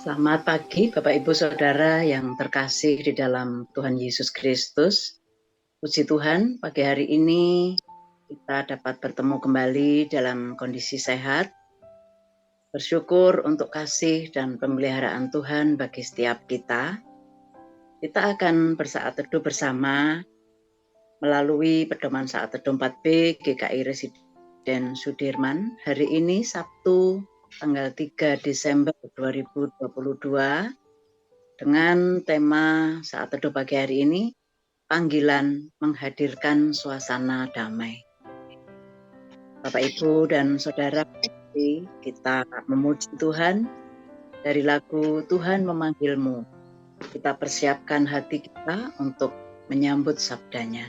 Selamat pagi Bapak Ibu Saudara yang terkasih di dalam Tuhan Yesus Kristus. Puji Tuhan, pagi hari ini kita dapat bertemu kembali dalam kondisi sehat. Bersyukur untuk kasih dan pemeliharaan Tuhan bagi setiap kita. Kita akan bersaat teduh bersama melalui pedoman saat teduh 4B GKI Residen Sudirman. Hari ini Sabtu tanggal 3 Desember 2022 dengan tema saat teduh pagi hari ini, panggilan menghadirkan suasana damai. Bapak Ibu dan Saudara, kita memuji Tuhan dari lagu Tuhan Memanggilmu. Kita persiapkan hati kita untuk menyambut sabdanya.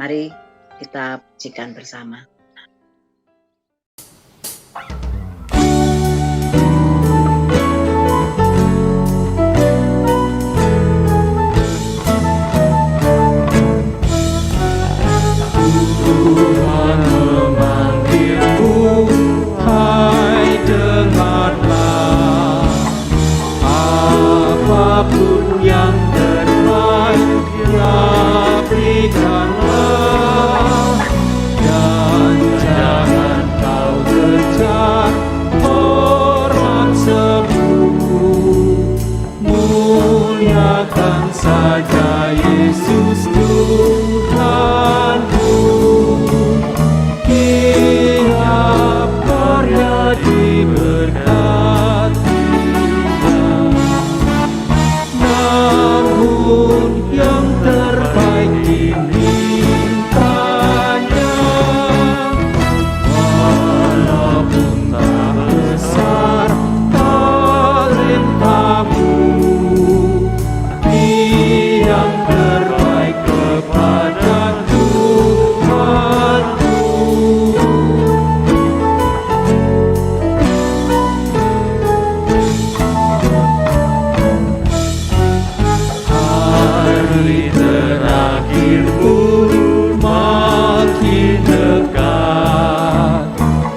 Mari kita pujikan bersama. Tuhan memanggilmu, hai dengarlah. Apapun yang terbaik Dia berikanlah, dan jangan kau kejar orang semu. Muliakan saja Yesus Tuhanmu. Tiap karya diberkatinya, namun yang terbaik dimintanya. Walaupun tak besar talentamu, yang terbaik kepada Tuhanmu. Hari terakhir pun makin dekat.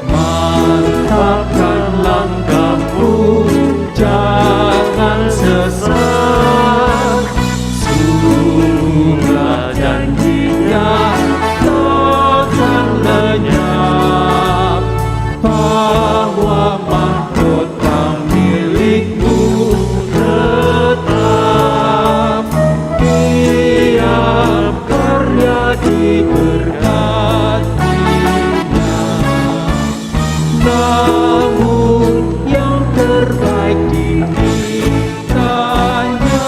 Mantapkan langkahmu, jangan sesat. Sungguhlah janjinya takkan lenyap, bahwa mahkota milikmu tetap. Tiap karya diberkatinya, namun yang terbaik dimintanya.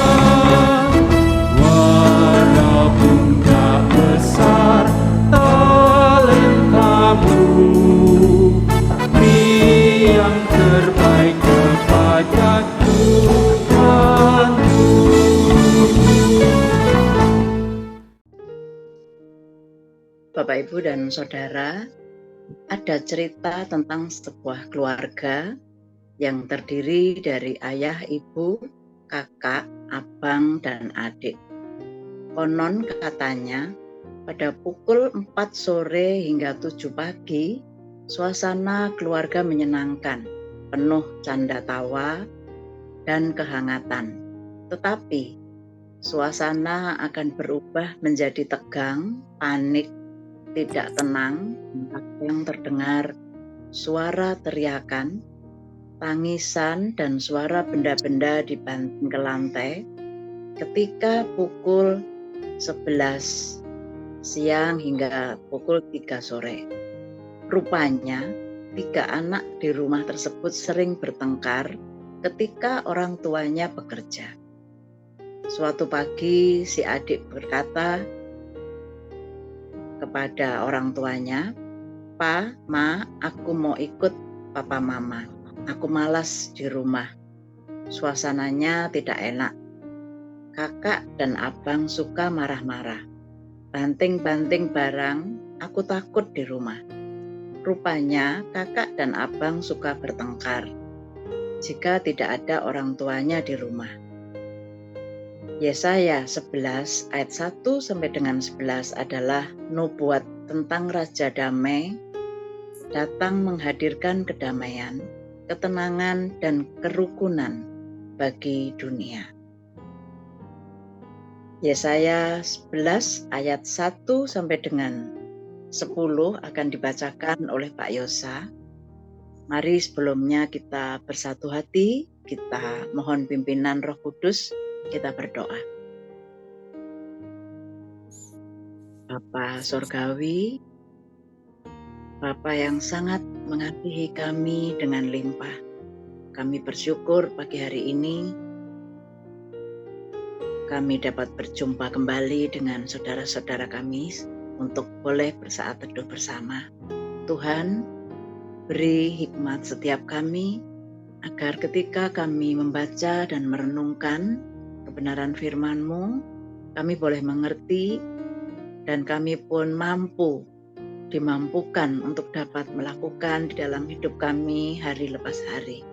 Walaupun tak besar talentamu, beri yang terbaik kepada Tuhanmu. Bapak Ibu dan Saudara, ada cerita tentang sebuah keluarga yang terdiri dari ayah, ibu, kakak, abang, dan adik. Konon katanya, pada pukul 4 sore hingga 7 pagi, suasana keluarga menyenangkan, penuh canda tawa dan kehangatan. Tetapi, suasana akan berubah menjadi tegang, panik, tidak tenang, yang terdengar suara teriakan, tangisan, dan suara benda-benda dibanting ke lantai ketika pukul 11 siang hingga pukul 3 sore. Rupanya 3 anak di rumah tersebut sering bertengkar ketika orang tuanya bekerja. Suatu pagi si adik berkata kepada orang tuanya, "Pa, Ma, aku mau ikut papa mama. Aku malas di rumah. Suasananya tidak enak. Kakak dan abang suka marah-marah. Banting-banting barang, aku takut di rumah." Rupanya kakak dan abang suka bertengkar jika tidak ada orang tuanya di rumah. Yesaya 11 ayat 1 sampai dengan 11 adalah nubuat tentang Raja Damai datang menghadirkan kedamaian, ketenangan, dan kerukunan bagi dunia. Yesaya 11 ayat 1 sampai dengan 10 akan dibacakan oleh Pak Yosa. Mari sebelumnya kita bersatu hati, kita mohon pimpinan Roh Kudus, kita berdoa. Bapa Sorgawi, Bapa yang sangat mengasihi kami dengan limpah, kami bersyukur pagi hari ini kami dapat berjumpa kembali dengan saudara-saudara kami untuk boleh bersaat teduh bersama. Tuhan, beri hikmat setiap kami agar ketika kami membaca dan merenungkan kebenaran firman-Mu, kami boleh mengerti dan kami pun dimampukan untuk dapat melakukan di dalam hidup kami hari lepas hari.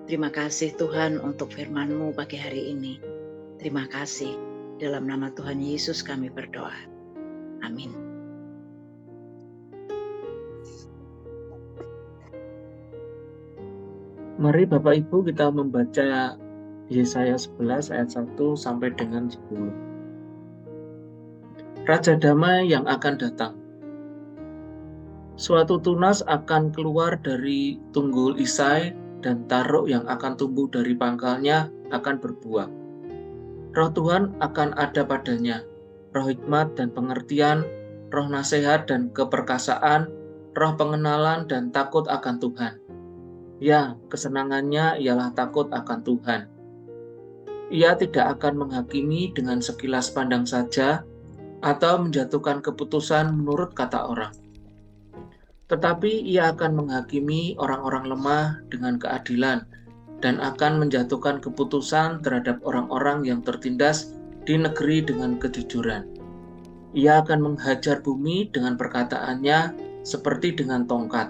Terima kasih Tuhan untuk firman-Mu pagi hari ini. Terima kasih. Dalam nama Tuhan Yesus kami berdoa. Amin. Mari Bapak Ibu kita membaca Yesaya 11 ayat 1 sampai dengan 10. Raja damai yang akan datang. Suatu tunas akan keluar dari tunggul Isai dan taruk yang akan tumbuh dari pangkalnya akan berbuah. Roh Tuhan akan ada padanya, roh hikmat dan pengertian, roh nasihat dan keperkasaan, roh pengenalan dan takut akan Tuhan. Ya, kesenangannya ialah takut akan Tuhan. Ia tidak akan menghakimi dengan sekilas pandang saja, atau menjatuhkan keputusan menurut kata orang. Tetapi ia akan menghakimi orang-orang lemah dengan keadilan, dan akan menjatuhkan keputusan terhadap orang-orang yang tertindas di negeri dengan kejujuran. Ia akan menghajar bumi dengan perkataannya seperti dengan tongkat,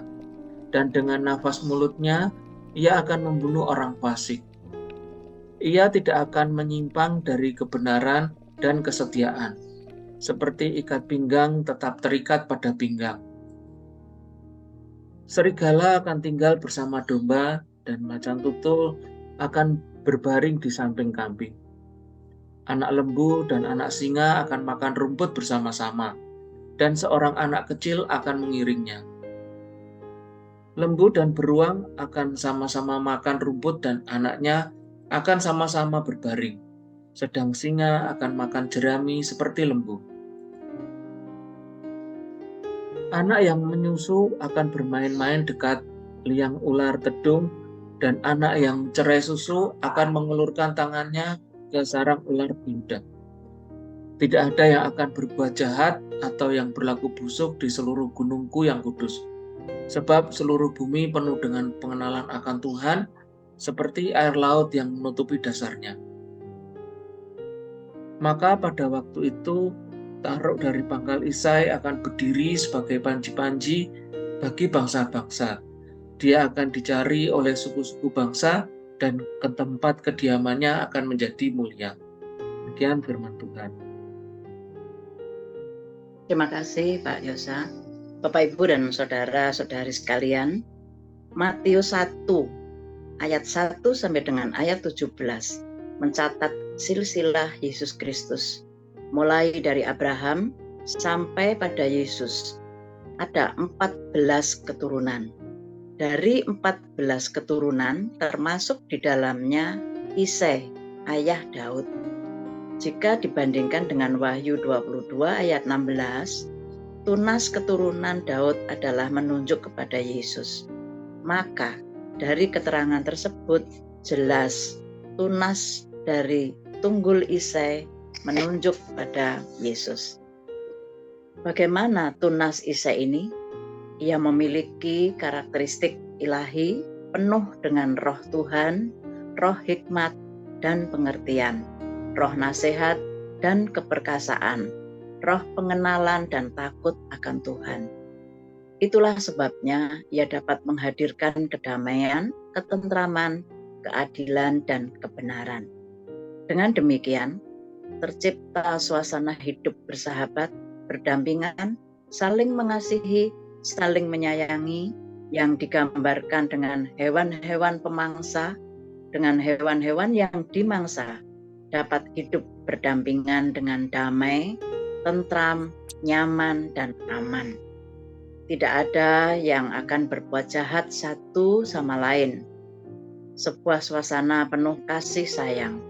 dan dengan nafas mulutnya ia akan membunuh orang fasik. Ia tidak akan menyimpang dari kebenaran dan kesetiaan, seperti ikat pinggang tetap terikat pada pinggang. Serigala akan tinggal bersama domba, dan macan tutul akan berbaring di samping kambing. Anak lembu dan anak singa akan makan rumput bersama-sama, dan seorang anak kecil akan mengiringnya. Lembu dan beruang akan sama-sama makan rumput dan anaknya akan sama-sama berbaring, sedang singa akan makan jerami seperti lembu. Anak yang menyusu akan bermain-main dekat liang ular tedung, dan anak yang cerai susu akan mengulurkan tangannya ke sarang ular beludak. Tidak ada yang akan berbuat jahat atau yang berlaku busuk di seluruh gunungku yang kudus, sebab seluruh bumi penuh dengan pengenalan akan Tuhan, seperti air laut yang menutupi dasarnya. Maka pada waktu itu, taruk dari pangkal Isai akan berdiri sebagai panji-panji bagi bangsa-bangsa. Dia akan dicari oleh suku-suku bangsa, dan ke tempat kediamannya akan menjadi mulia. Demikian firman Tuhan. Terima kasih Pak Yosa. Bapak Ibu dan saudara-saudari sekalian, Matius 1 ayat 1 sampai dengan ayat 17 mencatat silsilah Yesus Kristus. Mulai dari Abraham sampai pada Yesus, ada 14 keturunan. Dari 14 keturunan termasuk di dalamnya Isai, ayah Daud. Jika dibandingkan dengan Wahyu 22 ayat 16, tunas keturunan Daud adalah menunjuk kepada Yesus. Maka dari keterangan tersebut jelas tunas dari tunggul Isai menunjuk pada Yesus. Bagaimana tunas Isai ini? Ia memiliki karakteristik ilahi penuh dengan roh Tuhan, roh hikmat dan pengertian, roh nasihat dan keperkasaan, roh pengenalan dan takut akan Tuhan. Itulah sebabnya ia dapat menghadirkan kedamaian, ketentraman, keadilan, dan kebenaran. Dengan demikian, tercipta suasana hidup bersahabat, berdampingan, saling mengasihi, saling menyayangi, yang digambarkan dengan hewan-hewan pemangsa dengan hewan-hewan yang dimangsa dapat hidup berdampingan dengan damai, tentram, nyaman, dan aman. Tidak ada yang akan berbuat jahat satu sama lain. Sebuah suasana penuh kasih sayang.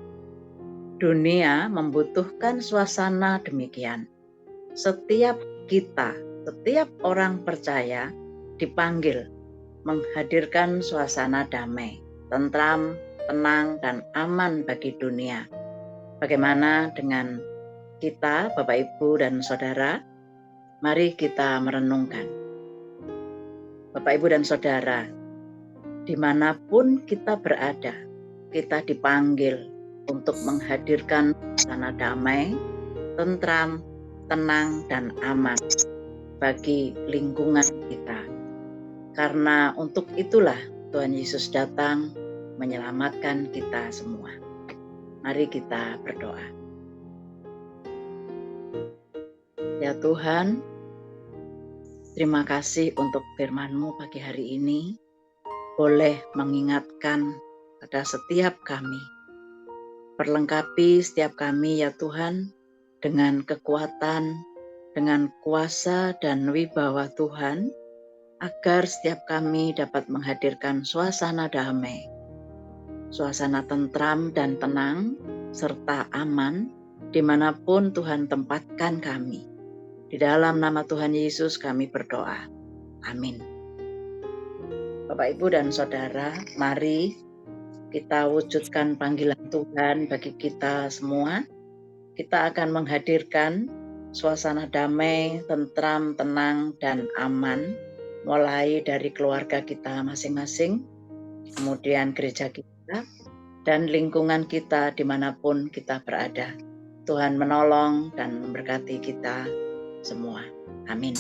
Dunia membutuhkan suasana demikian. Setiap kita, setiap orang percaya dipanggil menghadirkan suasana damai, tentram, tenang, dan aman bagi dunia. Bagaimana dengan kita, Bapak, Ibu, dan Saudara? Mari kita merenungkan. Bapak, Ibu, dan Saudara, dimanapun kita berada, kita dipanggil untuk menghadirkan suasana damai, tentram, tenang, dan aman bagi lingkungan kita. Karena untuk itulah Tuhan Yesus datang menyelamatkan kita semua. Mari kita berdoa. Ya Tuhan, terima kasih untuk firman-Mu pagi hari ini, boleh mengingatkan pada setiap kami. Perlengkapi setiap kami ya Tuhan, dengan kekuatan, dengan kuasa dan wibawa Tuhan, agar setiap kami dapat menghadirkan suasana damai, suasana tentram dan tenang, serta aman, dimanapun Tuhan tempatkan kami. Di dalam nama Tuhan Yesus kami berdoa. Amin. Bapak, Ibu, dan Saudara, mari kita wujudkan panggilan Tuhan bagi kita semua. Kita akan menghadirkan suasana damai, tentram, tenang, dan aman, mulai dari keluarga kita masing-masing, kemudian gereja kita, dan lingkungan kita dimanapun kita berada. Tuhan menolong dan memberkati kita semua. Amin.